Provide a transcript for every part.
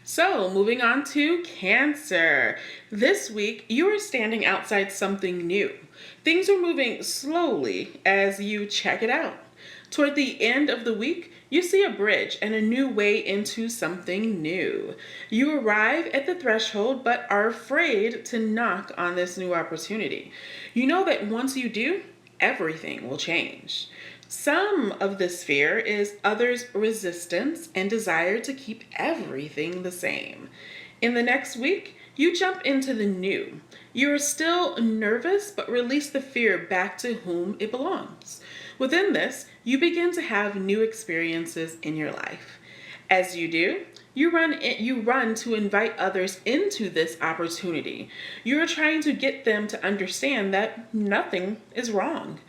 So, moving on to Cancer. This week, you are standing outside something new. Things are moving slowly as you check it out. Toward the end of the week, you see a bridge and a new way into something new. You arrive at the threshold but are afraid to knock on this new opportunity. You know that once you do, everything will change. Some of this fear is others' resistance and desire to keep everything the same. In the next week, you jump into the new. You are still nervous, but release the fear back to whom it belongs. Within this, you begin to have new experiences in your life. As you do, you run to invite others into this opportunity. You are trying to get them to understand that nothing is wrong.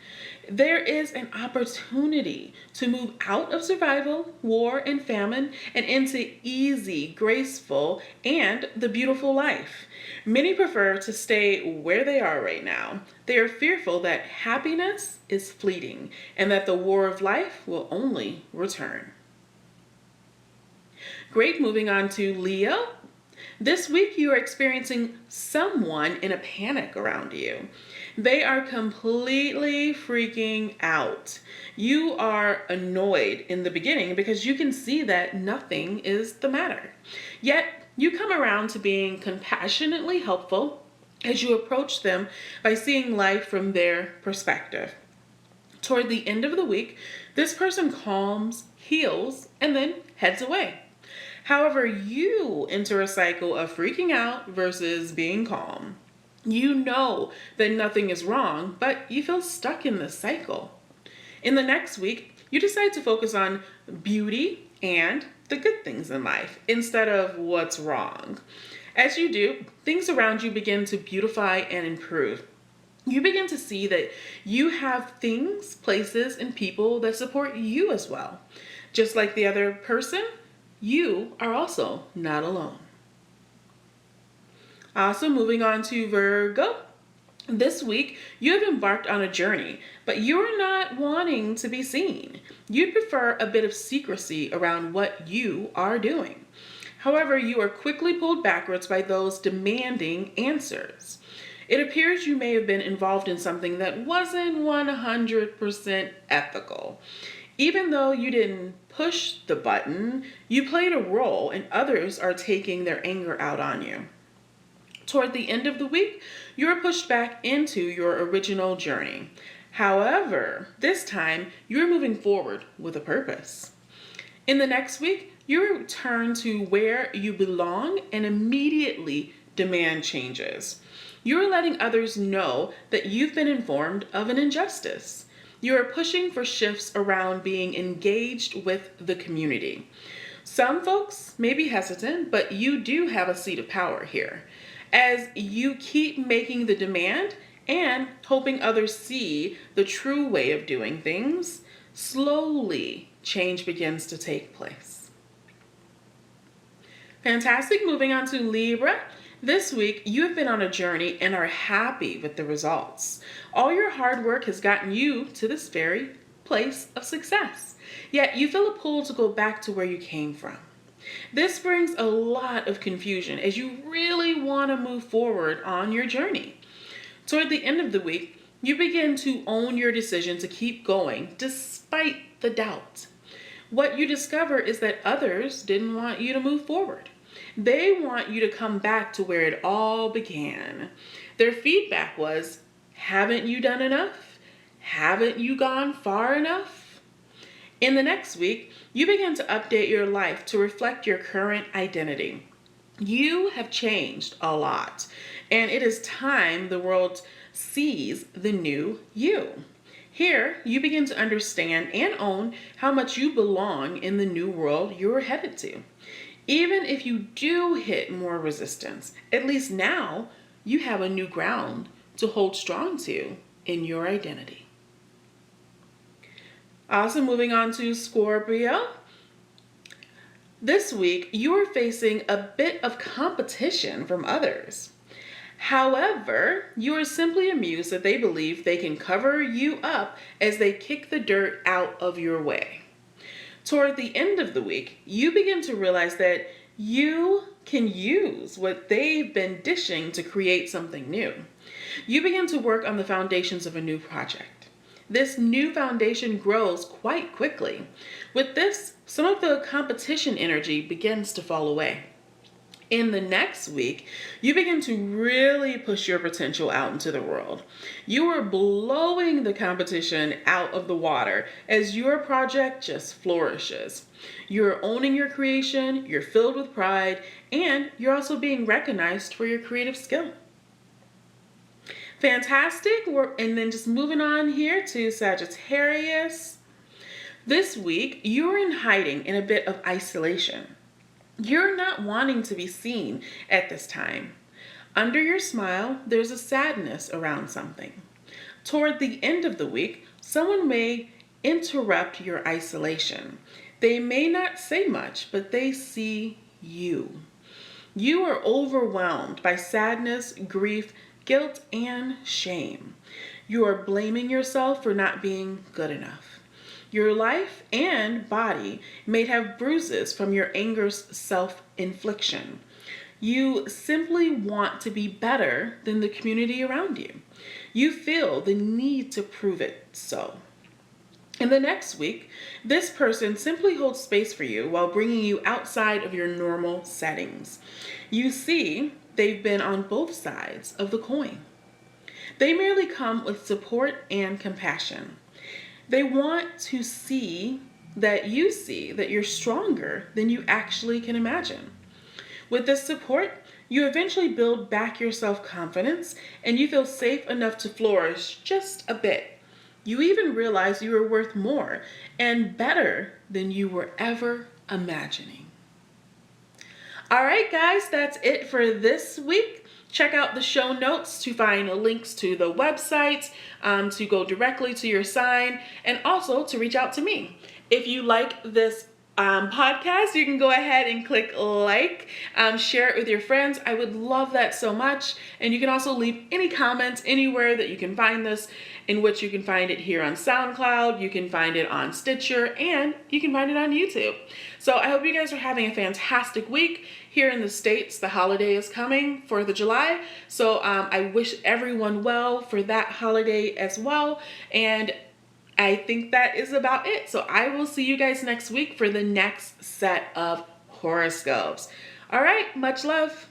There is an opportunity to move out of survival, war, and famine and into easy, graceful, and the beautiful life. Many prefer to stay where they are right now. They are fearful that happiness is fleeting and that the war of life will only return. Great, moving on to Leo. This week you are experiencing someone in a panic around you. They are completely freaking out. You are annoyed in the beginning because you can see that nothing is the matter. Yet you come around to being compassionately helpful as you approach them by seeing life from their perspective. Toward the end of the week, this person calms, heals, and then heads away. However, you enter a cycle of freaking out versus being calm. You know that nothing is wrong, but you feel stuck in this cycle. In the next week, you decide to focus on beauty and the good things in life instead of what's wrong. As you do, things around you begin to beautify and improve. You begin to see that you have things, places, and people that support you as well. Just like the other person, you are also not alone. Also, moving on to Virgo. This week, you have embarked on a journey, but you are not wanting to be seen. You prefer a bit of secrecy around what you are doing. However, you are quickly pulled backwards by those demanding answers. It appears you may have been involved in something that wasn't 100% ethical. Even though you didn't push the button, you played a role and others are taking their anger out on you. Toward the end of the week, you are pushed back into your original journey. However, this time you are moving forward with a purpose. In the next week, you return to where you belong and immediately demand changes. You are letting others know that you've been informed of an injustice. You are pushing for shifts around being engaged with the community. Some folks may be hesitant, but you do have a seat of power here. As you keep making the demand and hoping others see the true way of doing things, slowly change begins to take place. Fantastic. Moving on to Libra. This week, you have been on a journey and are happy with the results. All your hard work has gotten you to this very place of success. Yet you feel a pull to go back to where you came from. This brings a lot of confusion as you really want to move forward on your journey. Toward the end of the week, you begin to own your decision to keep going despite the doubt. What you discover is that others didn't want you to move forward. They want you to come back to where it all began. Their feedback was, haven't you done enough? Haven't you gone far enough? In the next week, you begin to update your life to reflect your current identity. You have changed a lot, and it is time the world sees the new you. Here, you begin to understand and own how much you belong in the new world you're headed to. Even if you do hit more resistance, at least now you have a new ground to hold strong to in your identity. Also, moving on to Scorpio. This week, you are facing a bit of competition from others. However, you are simply amused that they believe they can cover you up as they kick the dirt out of your way. Toward the end of the week, you begin to realize that you can use what they've been dishing to create something new. You begin to work on the foundations of a new project. This new foundation grows quite quickly. With this, some of the competition energy begins to fall away. In the next week, you begin to really push your potential out into the world. You are blowing the competition out of the water as your project just flourishes. You're owning your creation, you're filled with pride, and you're also being recognized for your creative skill. Fantastic. And then just moving on here to Sagittarius. This week, you're in hiding in a bit of isolation. You're not wanting to be seen at this time. Under your smile, there's a sadness around something. Toward the end of the week, someone may interrupt your isolation. They may not say much, but they see you. You are overwhelmed by sadness, grief, guilt, and shame. You are blaming yourself for not being good enough. Your life and body may have bruises from your anger's self-infliction. You simply want to be better than the community around you. You feel the need to prove it so. In the next week, this person simply holds space for you while bringing you outside of your normal settings. You see, they've been on both sides of the coin. They merely come with support and compassion. They want to see that you're stronger than you actually can imagine. With this support, you eventually build back your self-confidence and you feel safe enough to flourish just a bit. You even realize you are worth more and better than you were ever imagining. All right, guys, that's it for this week. Check out the show notes to find links to the website, to go directly to your sign, and also to reach out to me. If you like this podcast, you can go ahead and click like, share it with your friends. I would love that so much. And you can also leave any comments anywhere that you can find this, in which you can find it here on SoundCloud, you can find it on Stitcher, and you can find it on YouTube. So I hope you guys are having a fantastic week. Here in the States, the holiday is coming, 4th of July. So I wish everyone well for that holiday as well. And I think that is about it. So I will see you guys next week for the next set of horoscopes. All right, much love.